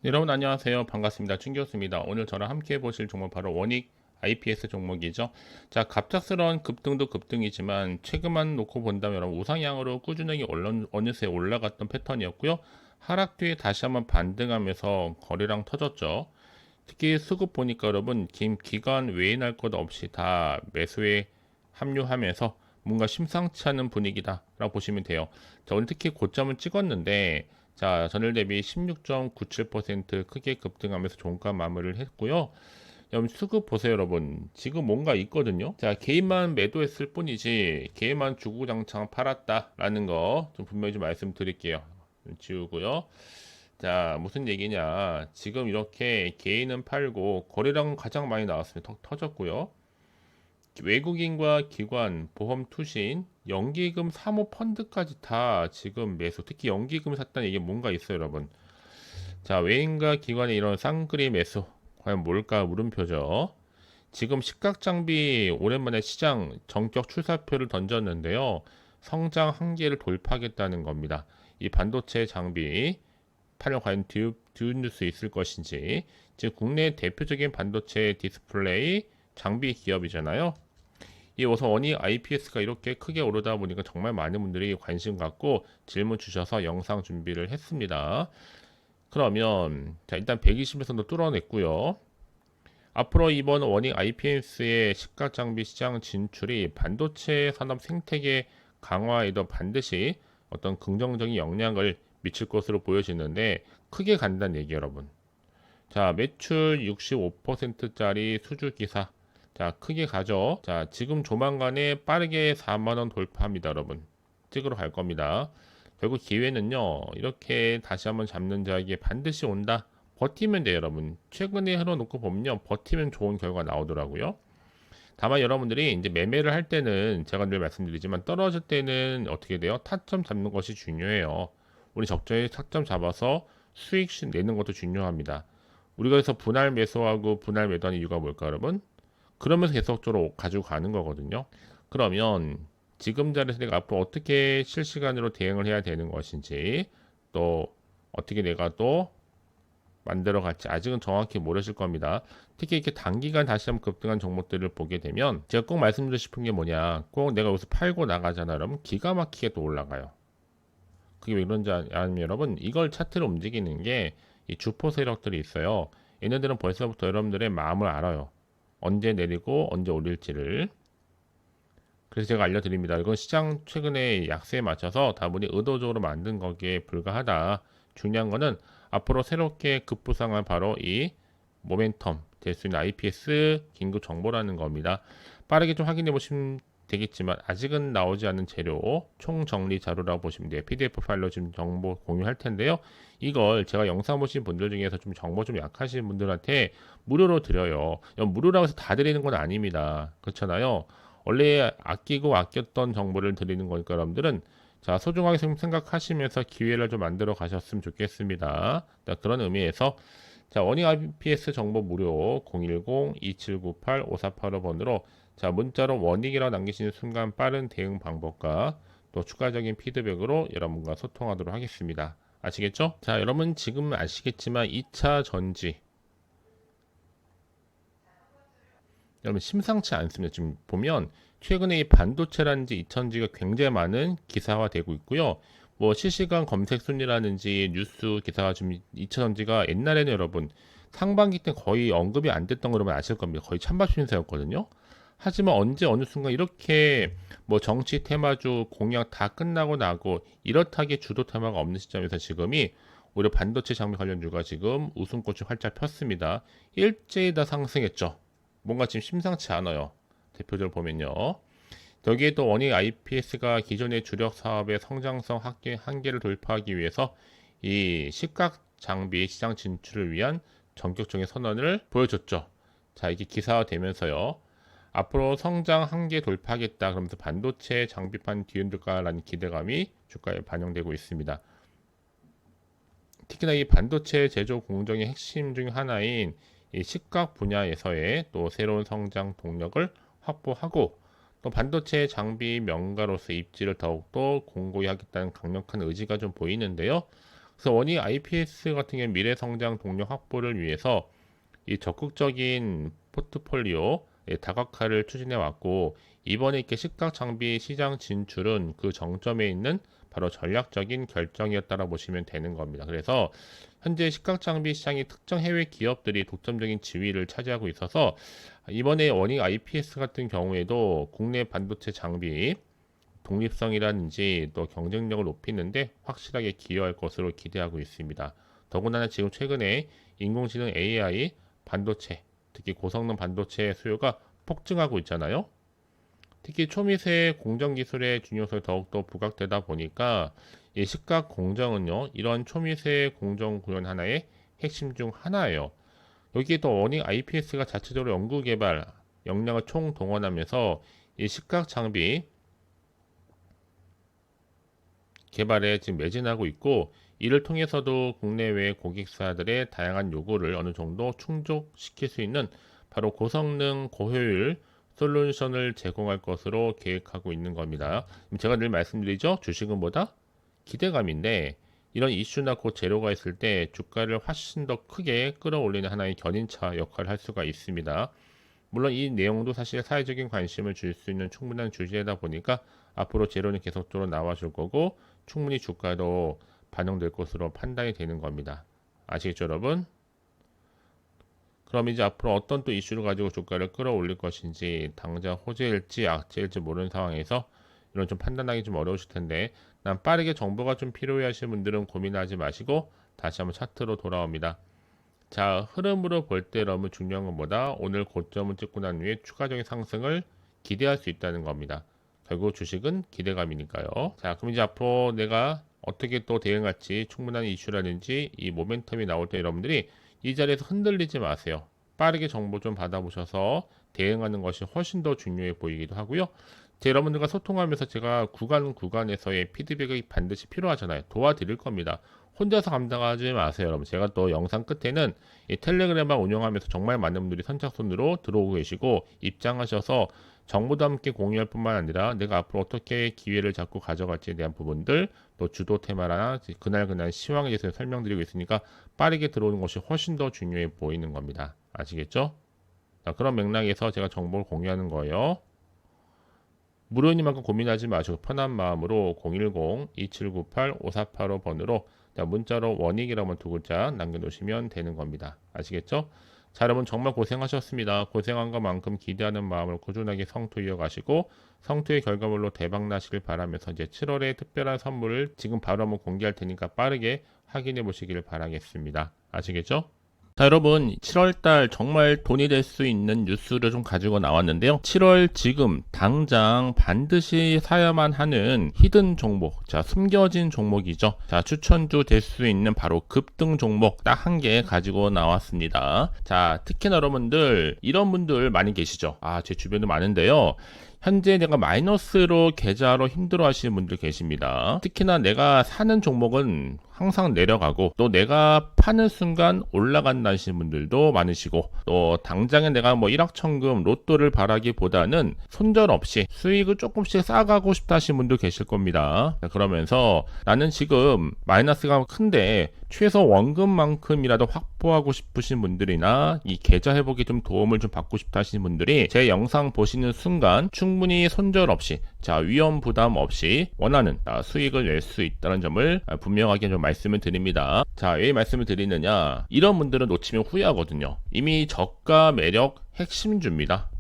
네, 여러분 안녕하세요. 반갑습니다. 충교수입니다. 오늘 저랑 함께 해보실 종목 바로 원익 IPS 종목이죠. 자, 갑작스러운 급등도 급등이지만 최근만 놓고 본다면 여러분 우상향으로 꾸준하게 어느새 올라갔던 패턴이었고요. 하락 뒤에 다시 한번 반등하면서 거래량 터졌죠. 특히 수급 보니까 여러분 긴 기간 외인할 것 없이 다 매수에 합류하면서 뭔가 심상치 않은 분위기다라고 보시면 돼요. 자, 오늘 특히 고점을 찍었는데 자, 전일 대비 16.97% 크게 급등하면서 종가 마무리를 했고요. 여러분 수급 보세요, 여러분. 지금 뭔가 있거든요. 자, 개인만 매도했을 뿐이지 개인만 주구장창 팔았다라는 거 좀 분명히 좀 말씀드릴게요. 좀 지우고요. 자, 무슨 얘기냐. 지금 이렇게 개인은 팔고 거래량 가장 많이 나왔으면 터졌고요. 외국인과 기관, 보험 투신, 연기금 사모 펀드까지 다 지금 매수. 특히 연기금 샀다는 이게 뭔가 있어요, 여러분. 자, 외인과 기관의 이런 쌍끌이 매수. 과연 뭘까? 물음표죠. 지금 시각장비 오랜만에 시장 전격 출사표를 던졌는데요. 성장 한계를 돌파하겠다는 겁니다. 이 반도체 장비 팔을 과연 뒤흔들 수 있을 것인지. 지금 국내 대표적인 반도체 디스플레이 장비 기업이잖아요. 이 우선 원익 IPS가 이렇게 크게 오르다 보니까 정말 많은 분들이 관심 갖고 질문 주셔서 영상 준비를 했습니다. 그러면 자, 일단 120에서도 뚫어냈고요. 앞으로 이번 원익 IPS의 시가 장비 시장 진출이 반도체 산업 생태계 강화에도 반드시 어떤 긍정적인 영향을 미칠 것으로 보여지는데 크게 간다는 얘기 여러분. 자, 매출 65%짜리 수주 기사. 자, 크게 가죠. 자, 지금 조만간에 빠르게 4만 원 돌파합니다, 여러분. 찍으러 갈 겁니다. 결국 기회는요. 이렇게 다시 한번 잡는 자에게 반드시 온다. 버티면 돼요, 여러분. 최근에 흘러놓고 보면요. 버티면 좋은 결과 나오더라고요. 다만 여러분들이 이제 매매를 할 때는 제가 늘 말씀드리지만 떨어질 때는 어떻게 돼요? 타점 잡는 것이 중요해요. 우리 적절히 타점 잡아서 수익 내는 것도 중요합니다. 우리가 그래서 분할 매수하고 분할 매도하는 이유가 뭘까, 여러분? 그러면서 계속적으로 가지고 가는 거거든요. 그러면 지금 자리에서 내가 앞으로 어떻게 실시간으로 대응을 해야 되는 것인지 또 어떻게 내가 또 만들어 갈지 아직은 정확히 모르실 겁니다. 특히 이렇게 단기간 다시 한번 급등한 종목들을 보게 되면 제가 꼭 말씀드리고 싶은 게 뭐냐, 꼭 내가 여기서 팔고 나가잖아 여러분. 기가 막히게 또 올라가요. 그게 왜 그런지 아니면 여러분, 이걸 차트를 움직이는 게 이 주포 세력들이 있어요. 얘네들은 벌써부터 여러분들의 마음을 알아요. 언제 내리고 언제 올릴지를. 그래서 제가 알려드립니다. 이건 시장 최근에 약세에 맞춰서 다분히 의도적으로 만든 거기에 불과하다. 중요한 거는 앞으로 새롭게 급부상한 바로 이 모멘텀 될 수 있는 IPS 긴급 정보라는 겁니다. 빠르게 좀 확인해 보시면 되겠지만 아직은 나오지 않은 재료 총정리 자료라고 보시면 돼요. PDF 파일로 지금 정보 공유할 텐데요. 이걸 제가 영상 보신 분들 중에서 좀 정보 좀 약하신 분들한테 무료로 드려요. 무료라고 해서 다 드리는 건 아닙니다. 그렇잖아요. 원래 아끼고 아꼈던 정보를 드리는 거니까 여러분들은 자, 소중하게 생각하시면서 기회를 좀 만들어 가셨으면 좋겠습니다. 자, 그런 의미에서 자, 원익 IPS 정보 무료 010-2798-5485번으로 자, 문자로 원익이라고 남기시는 순간 빠른 대응 방법과 또 추가적인 피드백으로 여러분과 소통하도록 하겠습니다. 아시겠죠? 자, 여러분 지금 아시겠지만 2차 전지 여러분 심상치 않습니다. 지금 보면 최근에 이 반도체라든지 이천지가 굉장히 많은 기사화되고 있고요. 뭐 실시간 검색 순위라든지 뉴스 기사가 지금 이천지가 옛날에는 여러분 상반기 때 거의 언급이 안 됐던 거 여러분 아실 겁니다. 거의 찬밥 신세였거든요. 하지만 언제 어느 순간 이렇게 뭐 정치 테마주 공약 다 끝나고 나고 이렇다게 주도 테마가 없는 시점에서 지금이 오히려 반도체 장비 관련주가 지금 웃음꽃이 활짝 폈습니다. 일제히 다 상승했죠. 뭔가 지금 심상치 않아요. 대표적으로 보면요. 여기에 또 원익 IPS가 기존의 주력 사업의 성장성 한계를 돌파하기 위해서 이 시각 장비 시장 진출을 위한 전격적인 선언을 보여줬죠. 자, 이게 기사화되면서요. 앞으로 성장 한계 돌파하겠다 그러면서 반도체 장비판 뒤흔들까라는 기대감이 주가에 반영되고 있습니다. 특히나 이 반도체 제조 공정의 핵심 중 하나인 이 시각 분야에서의 또 새로운 성장 동력을 확보하고 또 반도체 장비 명가로서 입지를 더욱더 공고히 하겠다는 강력한 의지가 좀 보이는데요. 그래서 원익 IPS 같은 경우 미래 성장 동력 확보를 위해서 이 적극적인 포트폴리오 다각화를 추진해 왔고, 이번에 이렇게 시각 장비 시장 진출은 그 정점에 있는 바로 전략적인 결정이었다고 보시면 되는 겁니다. 그래서 현재 시각 장비 시장이 특정 해외 기업들이 독점적인 지위를 차지하고 있어서 이번에 원익 IPS 같은 경우에도 국내 반도체 장비 독립성이라든지 또 경쟁력을 높이는데 확실하게 기여할 것으로 기대하고 있습니다. 더군다나 지금 최근에 인공지능 AI 반도체, 특히 고성능 반도체 수요가 폭증하고 있잖아요. 특히 초미세 공정 기술의 중요성이 더욱더 부각되다 보니까 이 시각 공정은요, 이런 초미세 공정 구현 하나의 핵심 중 하나예요. 여기에 또 원익 IPS가 자체적으로 연구 개발 역량을 총동원하면서 이 시각 장비 개발에 지금 매진하고 있고, 이를 통해서도 국내외 고객사들의 다양한 요구를 어느 정도 충족시킬 수 있는 바로 고성능 고효율 솔루션을 제공할 것으로 계획하고 있는 겁니다. 제가 늘 말씀드리죠, 주식은 뭐다? 기대감인데, 이런 이슈나 곧 재료가 있을 때 주가를 훨씬 더 크게 끌어올리는 하나의 견인차 역할을 할 수가 있습니다. 물론 이 내용도 사실 사회적인 관심을 줄 수 있는 충분한 주제이다 보니까 앞으로 재료는 계속적으로 나와줄 거고, 충분히 주가도 반영될 것으로 판단이 되는 겁니다. 아시겠죠, 여러분? 그럼 이제 앞으로 어떤 또 이슈를 가지고 주가를 끌어올릴 것인지, 당장 호재일지 악재일지 모르는 상황에서 이런 좀 판단하기 좀 어려우실 텐데, 난 빠르게 정보가 좀 필요해 하시는 분들은 고민하지 마시고 다시 한번 차트로 돌아옵니다. 자, 흐름으로 볼 때 너무 중요한 것보다 오늘 고점을 찍고 난 후에 추가적인 상승을 기대할 수 있다는 겁니다. 결국 주식은 기대감이니까요. 자, 그럼 이제 앞으로 내가 어떻게 또 대응할지, 충분한 이슈라든지 이 모멘텀이 나올 때 여러분들이 이 자리에서 흔들리지 마세요. 빠르게 정보 좀 받아보셔서 대응하는 것이 훨씬 더 중요해 보이기도 하고요. 여러분들과 소통하면서 제가 구간에서의 피드백이 반드시 필요하잖아요. 도와드릴 겁니다. 혼자서 감당하지 마세요, 여러분. 제가 또 영상 끝에는 이 텔레그램만 운영하면서 정말 많은 분들이 선착순으로 들어오고 계시고 입장하셔서 정보도 함께 공유할 뿐만 아니라 내가 앞으로 어떻게 기회를 잡고 가져갈지에 대한 부분들, 또 주도 테마나 그날 시황에 대해서 설명드리고 있으니까 빠르게 들어오는 것이 훨씬 더 중요해 보이는 겁니다. 아시겠죠? 자, 그런 맥락에서 제가 정보를 공유하는 거예요. 무료이니만큼 고민하지 마시고 편한 마음으로 010-2798-5485번으로 문자로 원익이라고 두 글자 남겨놓으시면 되는 겁니다. 아시겠죠? 자, 여러분 정말 고생하셨습니다. 고생한 것만큼 기대하는 마음을 꾸준하게 성투 이어가시고 성투의 결과물로 대박 나시길 바라면서 이제 7월에 특별한 선물을 지금 바로 한번 공개할 테니까 빠르게 확인해 보시길 바라겠습니다. 아시겠죠? 자, 여러분 7월달 정말 돈이 될 수 있는 뉴스를 좀 가지고 나왔는데요. 7월 지금 당장 반드시 사야만 하는 히든 종목, 자 숨겨진 종목이죠. 자, 추천주 될 수 있는 바로 급등 종목 딱 한 개 가지고 나왔습니다. 자, 특히나 여러분들 이런 분들 많이 계시죠. 제 주변에 많은데요. 현재 내가 마이너스로 계좌로 힘들어 하시는 분들 계십니다. 특히나 내가 사는 종목은 항상 내려가고 또 내가 파는 순간 올라간다 하시는 분들도 많으시고, 또 당장에 내가 뭐 일확천금 로또를 바라기보다는 손절없이 수익을 조금씩 쌓아가고 싶다 하시는 분도 계실 겁니다. 그러면서 나는 지금 마이너스가 큰데 최소 원금만큼이라도 확보하고 싶으신 분들이나 이 계좌 회복에 좀 도움을 좀 받고 싶다 하시는 분들이 제 영상 보시는 순간 충분히 손절 없이, 자 위험 부담 없이 원하는 수익을 낼 수 있다는 점을 분명하게 좀 말씀을 드립니다. 자, 왜 말씀을 드리느냐, 이런 분들은 놓치면 후회하거든요. 이미 저가 매력 핵심주입니다.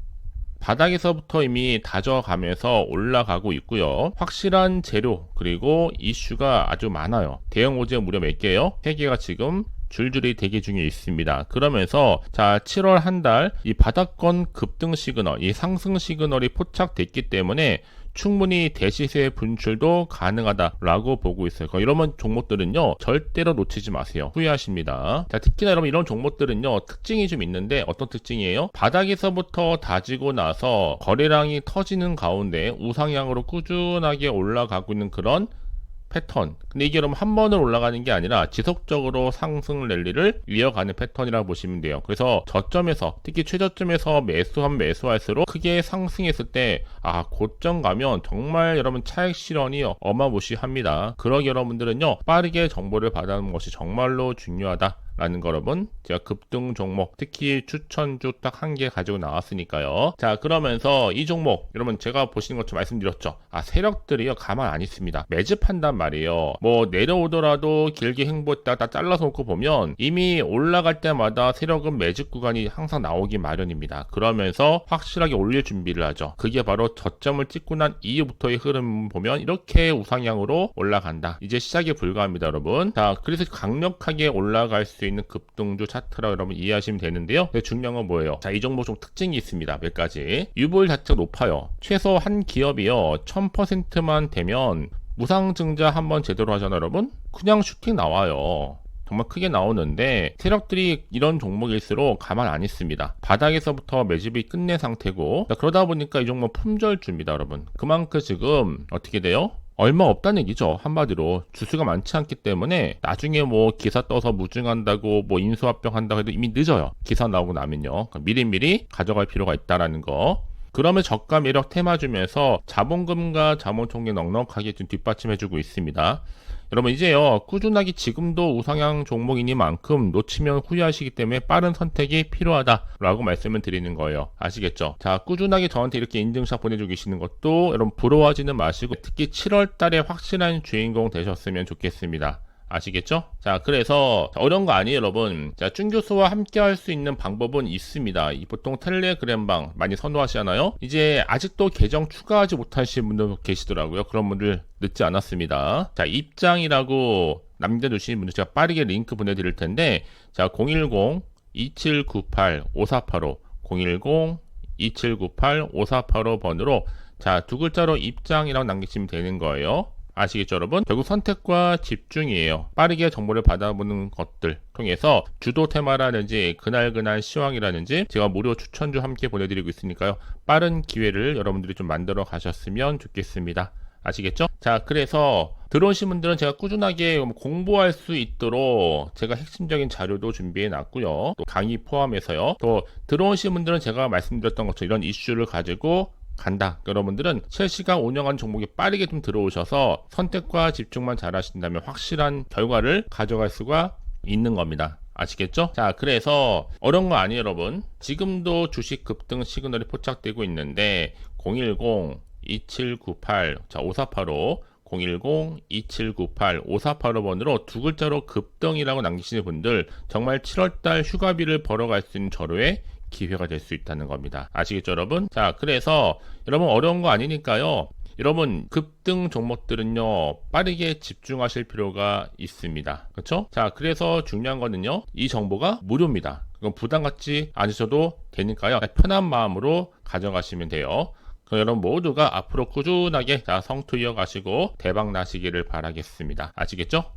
바닥에서부터 이미 다져가면서 올라가고 있고요. 확실한 재료 그리고 이슈가 아주 많아요. 대형 호재 무려 몇 개요? 3개가 지금 줄줄이 대기 중에 있습니다. 그러면서 자 7월 한 달 이 바닥권 급등 시그널, 이 상승 시그널이 포착됐기 때문에 충분히 대시세 분출도 가능하다라고 보고 있어요. 이런 종목들은요 절대로 놓치지 마세요. 후회하십니다. 자, 특히나 여러분 이런 종목들은요 특징이 좀 있는데, 어떤 특징이에요? 바닥에서부터 다지고 나서 거래량이 터지는 가운데 우상향으로 꾸준하게 올라가고 있는 그런 패턴. 근데 이게 여러분 한 번을 올라가는 게 아니라 지속적으로 상승 랠리를 이어가는 패턴이라고 보시면 돼요. 그래서 저점에서, 특히 최저점에서 매수할수록 크게 상승했을 때 고점 가면 정말 여러분 차익 실현이 어마무시합니다. 그러기 여러분들은요, 빠르게 정보를 받아놓는 것이 정말로 중요하다 라는 거 여러분, 제가 급등 종목 특히 추천주 딱 한 개 가지고 나왔으니까요. 자, 그러면서 이 종목 여러분 제가 보시는 것처럼 말씀드렸죠. 세력들이요 가만 안 있습니다. 매집한단 말이에요. 뭐 내려오더라도 길게 횡보했다 다 잘라서 놓고 보면 이미 올라갈 때마다 세력은 매집 구간이 항상 나오기 마련입니다. 그러면서 확실하게 올릴 준비를 하죠. 그게 바로 저점을 찍고 난 이후부터의 흐름 보면 이렇게 우상향으로 올라간다. 이제 시작에 불과합니다, 여러분. 자, 그래서 강력하게 올라갈 수 있는 급등주 차트라고 여러분 이해하시면 되는데요. 중요한 건 뭐예요? 자, 이 종목 좀 특징이 있습니다. 몇 가지. 유보율 자체가 높아요. 최소 한 기업이요 1000%만 되면 무상증자 한번 제대로 하잖아요, 여러분. 그냥 슈팅 나와요. 정말 크게 나오는데 세력들이 이런 종목일수록 가만 안 있습니다. 바닥에서부터 매집이 끝낸 상태고, 그러다 보니까 이 종목 품절주입니다, 여러분. 그만큼 지금 어떻게 돼요? 얼마 없다는 얘기죠. 한마디로 주수가 많지 않기 때문에 나중에 뭐 기사 떠서 무증한다고 뭐 인수합병 한다고 해도 이미 늦어요. 기사 나오고 나면요. 그러니까 미리미리 가져갈 필요가 있다라는 거. 그러면 저가 매력 테마 주면서 자본금과 자본총계 넉넉하게 좀 뒷받침해주고 있습니다. 여러분 이제요 꾸준하게 지금도 우상향 종목이니만큼 놓치면 후회하시기 때문에 빠른 선택이 필요하다라고 말씀을 드리는 거예요. 아시겠죠? 자, 꾸준하게 저한테 이렇게 인증샷 보내주고 계시는 것도 여러분 부러워하지는 마시고 특히 7월 달에 확실한 주인공 되셨으면 좋겠습니다. 아시겠죠? 자, 그래서 어려운 거 아니에요, 여러분. 자, 준 교수와 함께 할 수 있는 방법은 있습니다. 보통 텔레그램방 많이 선호하시잖아요. 이제 아직도 계정 추가하지 못하신 분들 계시더라고요. 그런 분들 늦지 않았습니다. 자, 입장이라고 남겨주신 분들 제가 빠르게 링크 보내드릴 텐데, 자, 010-2798-5485 010-2798-5485번으로 자, 두 글자로 입장이라고 남기시면 되는 거예요. 아시겠죠, 여러분? 결국 선택과 집중이에요. 빠르게 정보를 받아보는 것들 통해서 주도 테마라든지 그날 시황이라든지 제가 무료 추천주 함께 보내드리고 있으니까요. 빠른 기회를 여러분들이 좀 만들어 가셨으면 좋겠습니다. 아시겠죠? 자, 그래서 들어오신 분들은 제가 꾸준하게 공부할 수 있도록 제가 핵심적인 자료도 준비해 놨고요. 또 강의 포함해서요. 또 들어오신 분들은 제가 말씀드렸던 것처럼 이런 이슈를 가지고 간다. 여러분들은 실시간 운영하는 종목이 빠르게 좀 들어오셔서 선택과 집중만 잘 하신다면 확실한 결과를 가져갈 수가 있는 겁니다. 아시겠죠? 자, 그래서 어려운 거 아니에요, 여러분. 지금도 주식 급등 시그널이 포착되고 있는데 010-2798 자, 5485 010-2798-5485번으로 두 글자로 급등이라고 남기시는 분들 정말 7월달 휴가비를 벌어갈 수 있는 절호의 기회가 될 수 있다는 겁니다. 아시겠죠, 여러분? 자, 그래서 여러분 어려운 거 아니니까요. 여러분 급등 종목들은요 빠르게 집중하실 필요가 있습니다. 그렇죠? 자, 그래서 중요한 거는요 이 정보가 무료입니다. 그건 부담 갖지 않으셔도 되니까요. 편한 마음으로 가져가시면 돼요. 그럼 여러분 모두가 앞으로 꾸준하게 성투 이어가시고 대박 나시기를 바라겠습니다. 아시겠죠?